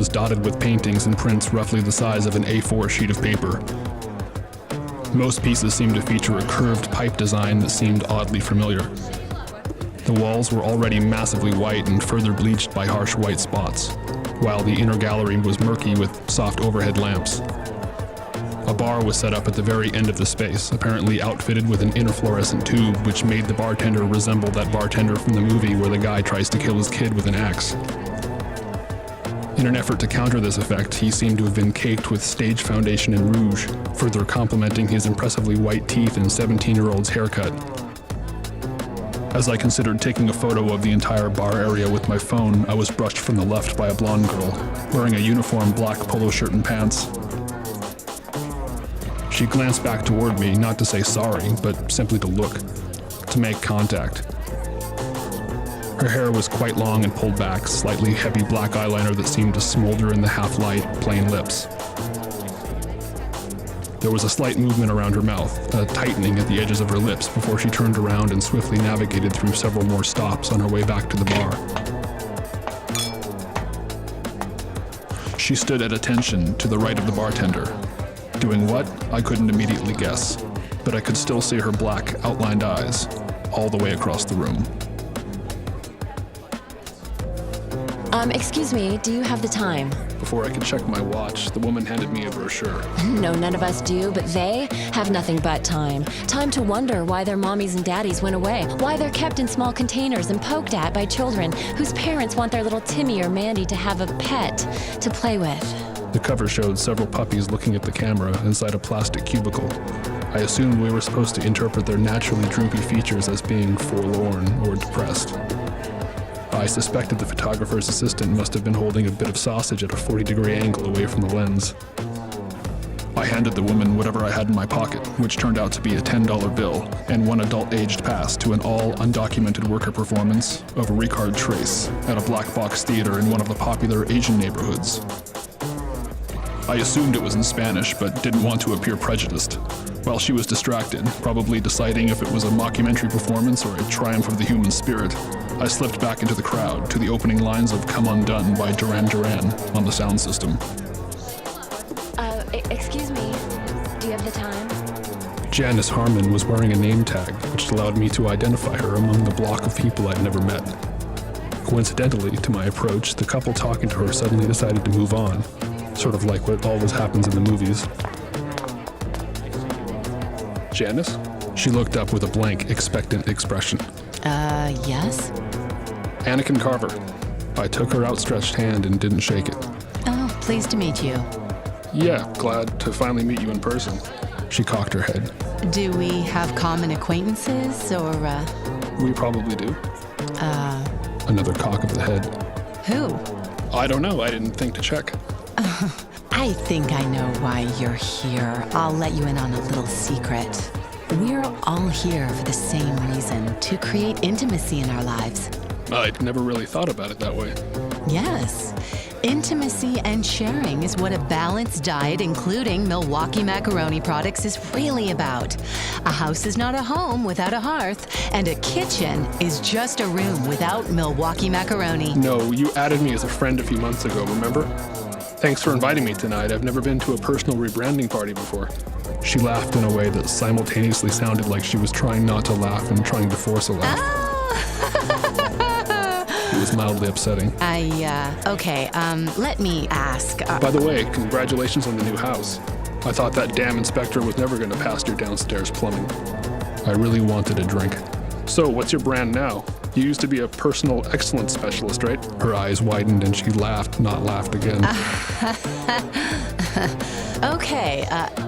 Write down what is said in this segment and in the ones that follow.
was dotted with paintings and prints roughly the size of an A4 sheet of paper. Most pieces seemed to feature a curved pipe design that seemed oddly familiar. The walls were already massively white and further bleached by harsh white spots, while the inner gallery was murky with soft overhead lamps. A bar was set up at the very end of the space, apparently outfitted with an interfluorescent tube which made the bartender resemble that bartender from the movie where the guy tries to kill his kid with an axe. In an effort to counter this effect, he seemed to have been caked with stage foundation and rouge, further complementing his impressively white teeth and 17-year-old's haircut. As I considered taking a photo of the entire bar area with my phone, I was brushed from the left by a blonde girl, wearing a uniform black polo shirt and pants. She glanced back toward me, not to say sorry, but simply to look, to make contact. Her hair was quite long and pulled back, slightly heavy black eyeliner that seemed to smolder in the half-light, plain lips. There was a slight movement around her mouth, a tightening at the edges of her lips before she turned around and swiftly navigated through several more stops on her way back to the bar. She stood at attention to the right of the bartender. Doing what? I couldn't immediately guess, but I could still see her black, outlined eyes all the way across the room. Excuse me, do you have the time? Before I could check my watch, the woman handed me a brochure. No, none of us do, but they have nothing but time. Time to wonder why their mommies and daddies went away, why they're kept in small containers and poked at by children whose parents want their little Timmy or Mandy to have a pet to play with. The cover showed several puppies looking at the camera inside a plastic cubicle. I assumed we were supposed to interpret their naturally droopy features as being forlorn or depressed. I suspected the photographer's assistant must have been holding a bit of sausage at a 40-degree angle away from the lens. I handed the woman whatever I had in my pocket, which turned out to be a $10 bill and one adult-aged pass to an all-undocumented worker performance of Ricard Trace at a black box theater in one of the popular Asian neighborhoods. I assumed it was in Spanish, but didn't want to appear prejudiced. While she was distracted, probably deciding if it was a mockumentary performance or a triumph of the human spirit, I slipped back into the crowd to the opening lines of Come Undone by Duran Duran on the sound system. Excuse me, do you have the time? Janice Harmon was wearing a name tag, which allowed me to identify her among the block of people I'd never met. Coincidentally, to my approach, the couple talking to her suddenly decided to move on, sort of like what always happens in the movies. Janice? She looked up with a blank, expectant expression. Yes? Anakin Carver. I took her outstretched hand and didn't shake it. Oh, pleased to meet you. Yeah, glad to finally meet you in person. She cocked her head. Do we have common acquaintances, or, We probably do. Another cock of the head. Who? I don't know, I didn't think to check. I think I know why you're here. I'll let you in on a little secret. We're all here for the same reason, to create intimacy in our lives. I'd never really thought about it that way. Yes. Intimacy and sharing is what a balanced diet, including Milwaukee macaroni products, is really about. A house is not a home without a hearth, and a kitchen is just a room without Milwaukee macaroni. No, you added me as a friend a few months ago, remember? Thanks for inviting me tonight. I've never been to a personal rebranding party before. She laughed in a way that simultaneously sounded like she was trying not to laugh and trying to force a laugh. It was mildly upsetting. Okay, let me ask. By the way, congratulations on the new house. I thought that damn inspector was never going to pass your downstairs plumbing. I really wanted a drink. So, what's your brand now? You used to be a personal excellence specialist, right? Her eyes widened and she laughed, not laughed again. Okay,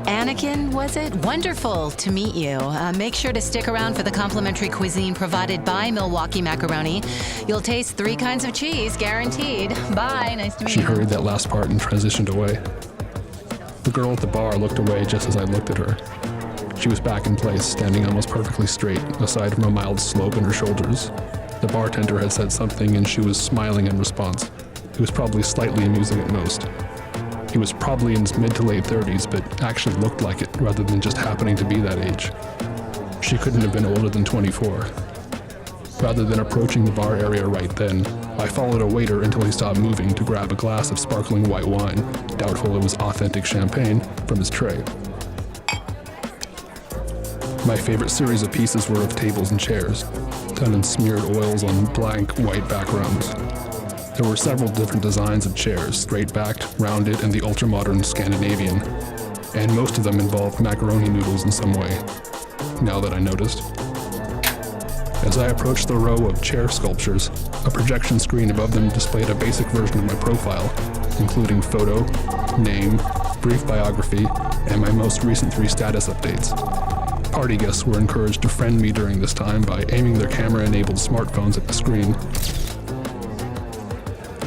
Anakin, was it? Wonderful to meet you. Make sure to stick around for the complimentary cuisine provided by Milwaukee Macaroni. You'll taste 3 kinds of cheese, guaranteed. Bye, nice to meet you. She hurried that last part and transitioned away. The girl at the bar looked away just as I looked at her. She was back in place, standing almost perfectly straight, aside from a mild slope in her shoulders. The bartender had said something and she was smiling in response. It was probably slightly amusing at most. He was probably in his mid to late 30s, but actually looked like it rather than just happening to be that age. She couldn't have been older than 24. Rather than approaching the bar area right then, I followed a waiter until he stopped moving to grab a glass of sparkling white wine, doubtful it was authentic champagne, from his tray. My favorite series of pieces were of tables and chairs, done in smeared oils on blank white backgrounds. There were several different designs of chairs, straight-backed, rounded, and the ultra-modern Scandinavian, and most of them involved macaroni noodles in some way, now that I noticed. As I approached the row of chair sculptures, a projection screen above them displayed a basic version of my profile, including photo, name, brief biography, and my most recent 3 status updates. Party guests were encouraged to friend me during this time by aiming their camera-enabled smartphones at the screen.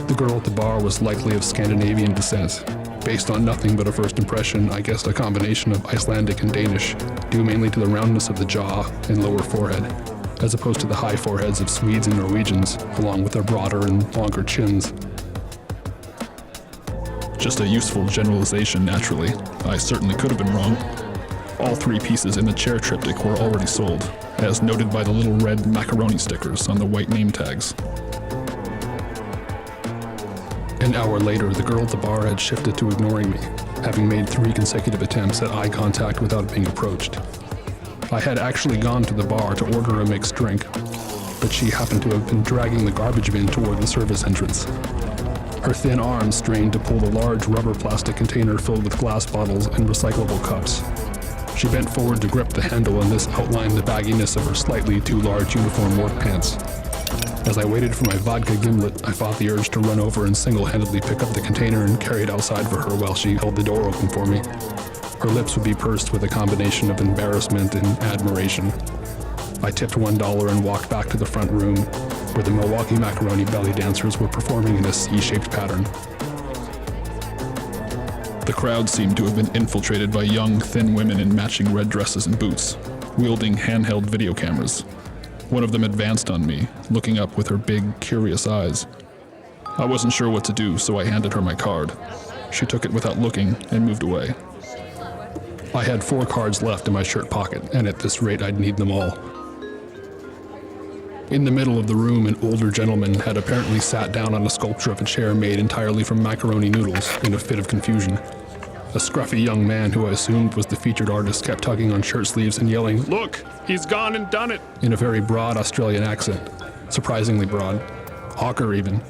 The girl at the bar was likely of Scandinavian descent. Based on nothing but a first impression, I guessed a combination of Icelandic and Danish, due mainly to the roundness of the jaw and lower forehead, as opposed to the high foreheads of Swedes and Norwegians, along with their broader and longer chins. Just a useful generalization, naturally. I certainly could have been wrong. All 3 pieces in the chair triptych were already sold, as noted by the little red macaroni stickers on the white name tags. An hour later, the girl at the bar had shifted to ignoring me, having made 3 consecutive attempts at eye contact without being approached. I had actually gone to the bar to order a mixed drink, but she happened to have been dragging the garbage bin toward the service entrance. Her thin arms strained to pull the large rubber plastic container filled with glass bottles and recyclable cups. She bent forward to grip the handle, and this outlined the bagginess of her slightly too large uniform work pants. As I waited for my vodka gimlet, I fought the urge to run over and single-handedly pick up the container and carry it outside for her while she held the door open for me. Her lips would be pursed with a combination of embarrassment and admiration. I tipped $1 and walked back to the front room, where the Milwaukee Macaroni belly dancers were performing in a C-shaped pattern. The crowd seemed to have been infiltrated by young, thin women in matching red dresses and boots, wielding handheld video cameras. One of them advanced on me, looking up with her big, curious eyes. I wasn't sure what to do, so I handed her my card. She took it without looking and moved away. I had 4 cards left in my shirt pocket, and at this rate I'd need them all. In the middle of the room, an older gentleman had apparently sat down on a sculpture of a chair made entirely from macaroni noodles in a fit of confusion. A scruffy young man who I assumed was the featured artist kept tugging on shirt sleeves and yelling, "Look, he's gone and done it!" in a very broad Australian accent, surprisingly broad, hawker even.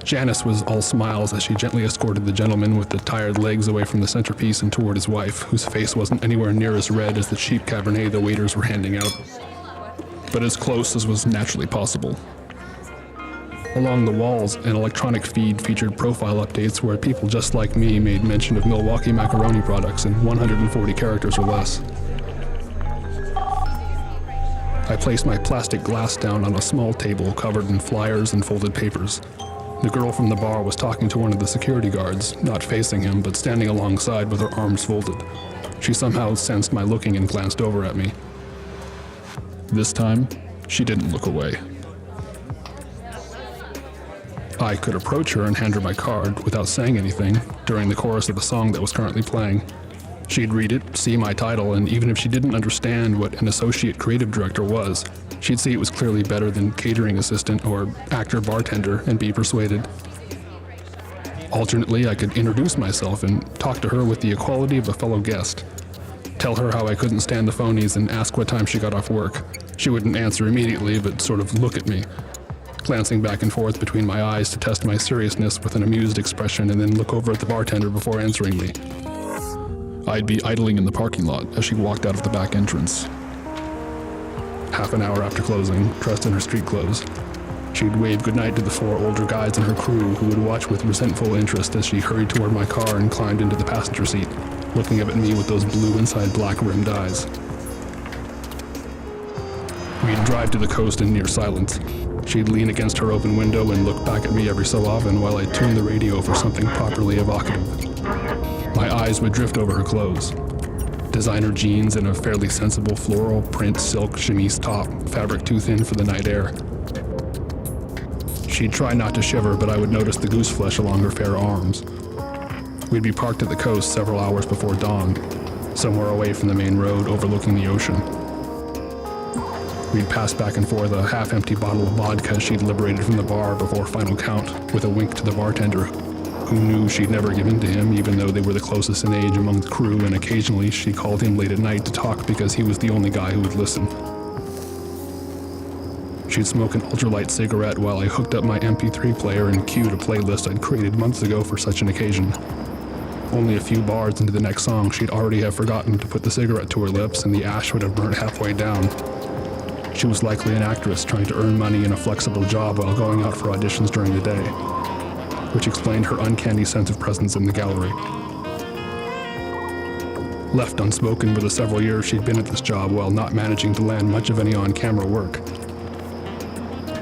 Janice was all smiles as she gently escorted the gentleman with the tired legs away from the centerpiece and toward his wife, whose face wasn't anywhere near as red as the cheap Cabernet the waiters were handing out, but as close as was naturally possible. Along the walls, an electronic feed featured profile updates where people just like me made mention of Milwaukee macaroni products in 140 characters or less. I placed my plastic glass down on a small table covered in flyers and folded papers. The girl from the bar was talking to one of the security guards, not facing him, but standing alongside with her arms folded. She somehow sensed my looking and glanced over at me. This time, she didn't look away. I could approach her and hand her my card without saying anything during the chorus of a song that was currently playing. She'd read it, see my title, and even if she didn't understand what an associate creative director was, she'd see it was clearly better than catering assistant or actor bartender and be persuaded. Alternately, I could introduce myself and talk to her with the equality of a fellow guest. Tell her how I couldn't stand the phonies and ask what time she got off work. She wouldn't answer immediately, but sort of look at me, glancing back and forth between my eyes to test my seriousness with an amused expression and then look over at the bartender before answering me. I'd be idling in the parking lot as she walked out of the back entrance. Half an hour after closing, dressed in her street clothes, she'd wave goodnight to the 4 older guides and her crew who would watch with resentful interest as she hurried toward my car and climbed into the passenger seat, looking up at me with those blue inside black rimmed eyes. We'd drive to the coast in near silence. She'd lean against her open window and look back at me every so often while I tuned the radio for something properly evocative. My eyes would drift over her clothes. Designer jeans and a fairly sensible floral print silk chemise top, fabric too thin for the night air. She'd try not to shiver, but I would notice the goose flesh along her fair arms. We'd be parked at the coast several hours before dawn, somewhere away from the main road overlooking the ocean. We'd pass back and forth a half-empty bottle of vodka she'd liberated from the bar before final count, with a wink to the bartender, who knew she'd never give in to him, even though they were the closest in age among the crew, and occasionally she called him late at night to talk because he was the only guy who would listen. She'd smoke an ultralight cigarette while I hooked up my MP3 player and cued a playlist I'd created months ago for such an occasion. Only a few bars into the next song, she'd already have forgotten to put the cigarette to her lips, and the ash would have burnt halfway down. She was likely an actress trying to earn money in a flexible job while going out for auditions during the day, which explained her uncanny sense of presence in the gallery. Left unspoken were the several years she'd been at this job while not managing to land much of any on-camera work.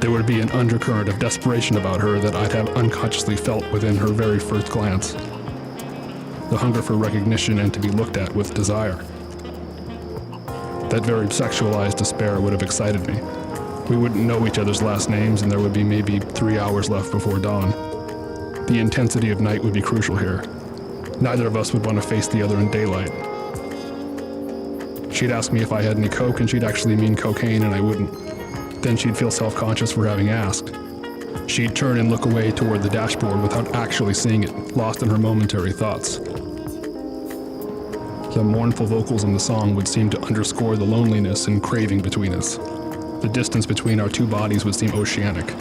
There would be an undercurrent of desperation about her that I'd have unconsciously felt within her very first glance. The hunger for recognition and to be looked at with desire. That very sexualized despair would have excited me. We wouldn't know each other's last names, and there would be maybe 3 hours left before dawn. The intensity of night would be crucial here. Neither of us would want to face the other in daylight. She'd ask me if I had any coke, and she'd actually mean cocaine, and I wouldn't. Then she'd feel self-conscious for having asked. She'd turn and look away toward the dashboard without actually seeing it, lost in her momentary thoughts. The mournful vocals in the song would seem to underscore the loneliness and craving between us. The distance between our two bodies would seem oceanic.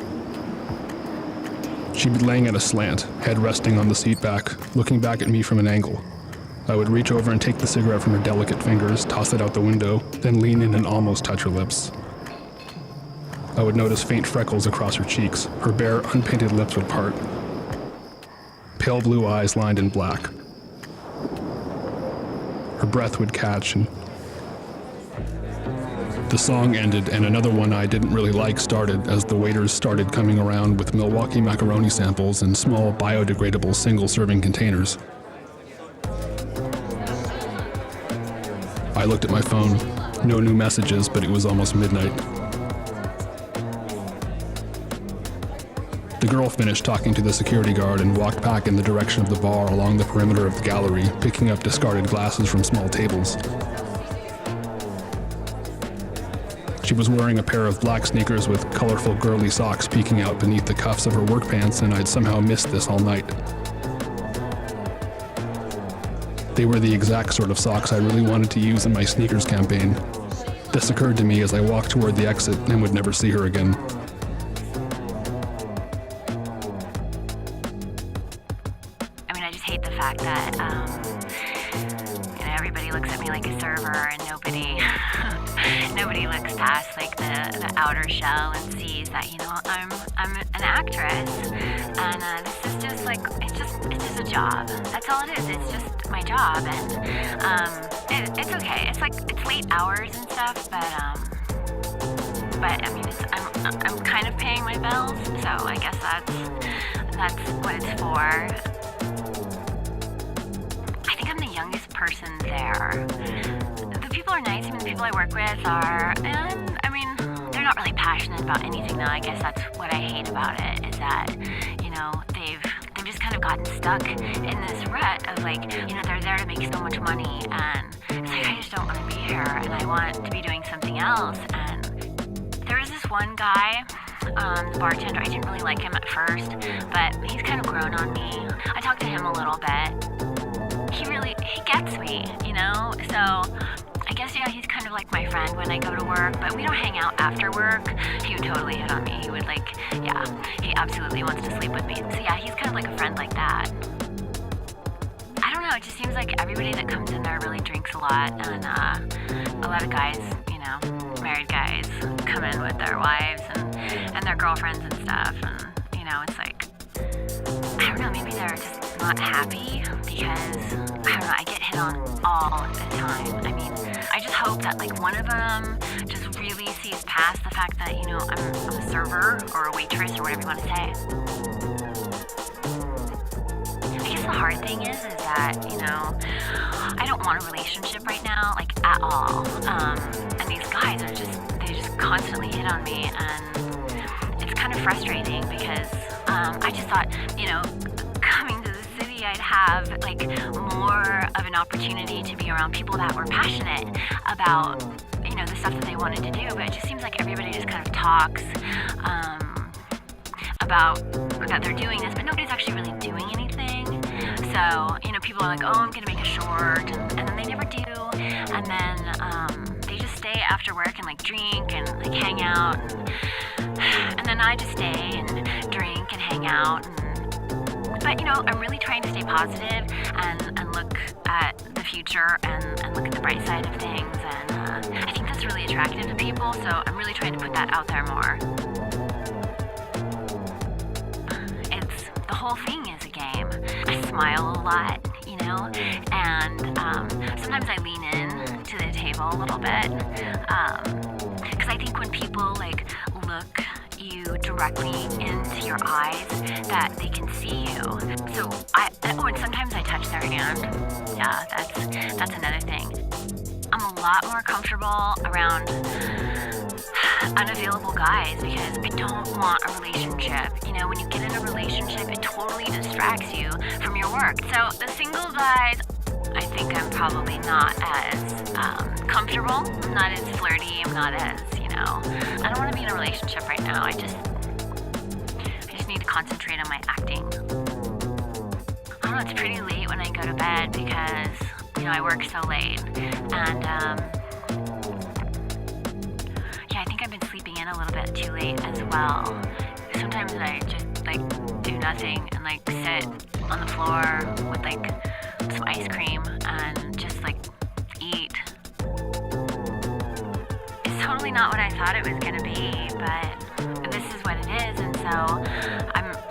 She'd be laying at a slant, head resting on the seat back, looking back at me from an angle. I would reach over and take the cigarette from her delicate fingers, toss it out the window, then lean in and almost touch her lips. I would notice faint freckles across her cheeks. Her bare, unpainted lips would part. Pale blue eyes lined in black. Her breath would catch, and the song ended, and another one I didn't really like started as the waiters started coming around with Milwaukee macaroni samples in small biodegradable single-serving containers. I looked at my phone. No new messages, but it was almost midnight. The girl finished talking to the security guard and walked back in the direction of the bar along the perimeter of the gallery, picking up discarded glasses from small tables. She was wearing a pair of black sneakers with colorful girly socks peeking out beneath the cuffs of her work pants, and I'd somehow missed this all night. They were the exact sort of socks I really wanted to use in my sneakers campaign. This occurred to me as I walked toward the exit and would never see her again. Everybody looks at me like a server, and nobody looks past like the outer shell and sees that I'm an actress, and this is just like it's just a job. That's all it is. It's just my job, and it's okay. It's like it's late hours and stuff, but I mean I'm kind of paying my bills, so I guess that's what it's for. Youngest person there. The people are nice. I mean, the people I work with are, and I mean, they're not really passionate about anything though. I guess that's what I hate about it, is that, they've just kind of gotten stuck in this rut of like, they're there to make so much money, and it's like, I just don't want to be here, and I want to be doing something else. And there was this one guy, the bartender. I didn't really like him at first, but he's kind of grown on me. I talked to him a little bit. He gets me, so I guess, he's kind of like my friend when I go to work, but we don't hang out after work. He would totally hit on me. He would he absolutely wants to sleep with me. So yeah, he's kind of like a friend like that. I don't know, it just seems like everybody that comes in there really drinks a lot, and a lot of guys, married guys come in with their wives and their girlfriends and stuff, and, it's like, I don't know, maybe they're just not happy because, I don't know, I get hit on all the time. I mean, I just hope that, one of them just really sees past the fact that, I'm a server or a waitress or whatever you want to say. I guess the hard thing is that, I don't want a relationship right now, at all. And these guys they just constantly hit on me, and it's kind of frustrating because I just thought, coming to the city maybe I'd have like more of an opportunity to be around people that were passionate about, you know, the stuff that they wanted to do. But it just seems like everybody just kind of talks about that they're doing this, but nobody's actually really doing anything. So, you know, people are like, oh, I'm gonna make a short, and then they never do. And then they just stay after work and like drink and like hang out. And then I just stay and drink and hang out. But, you know, I'm really trying to stay positive and look at the future and look at the bright side of things. And I think that's really attractive to people, so I'm really trying to put that out there more. The whole thing is a game. I smile a lot, you know, and sometimes I lean in to the table a little bit, because I think when people like look you directly into your eyes, that they can see you. So and sometimes I touch their hand. Yeah, that's another thing. I'm a lot more comfortable around unavailable guys because I don't want a relationship. You know, when you get in a relationship, it totally distracts you from your work. So the single guys, I think I'm probably not as comfortable. I'm not as flirty. I'm not as, you know, I don't want to be in a relationship right now. I just need to concentrate on my acting. I don't know, it's pretty late when I go to bed because, you know, I work so late. And, I think I've been sleeping in a little bit too late as well. Sometimes I just like do nothing and like sit on the floor with like some ice cream and just like eat. It's totally not what I thought it was gonna be, but this is what it is, and so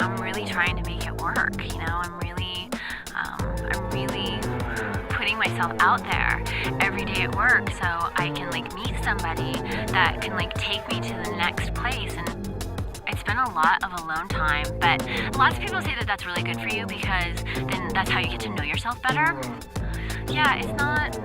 I'm really trying to make it work. You know, I'm really putting myself out there every day at work so I can like meet somebody that can like take me to the next place. And I spend a lot of alone time, but lots of people say that that's really good for you because then that's how you get to know yourself better. Yeah, it's not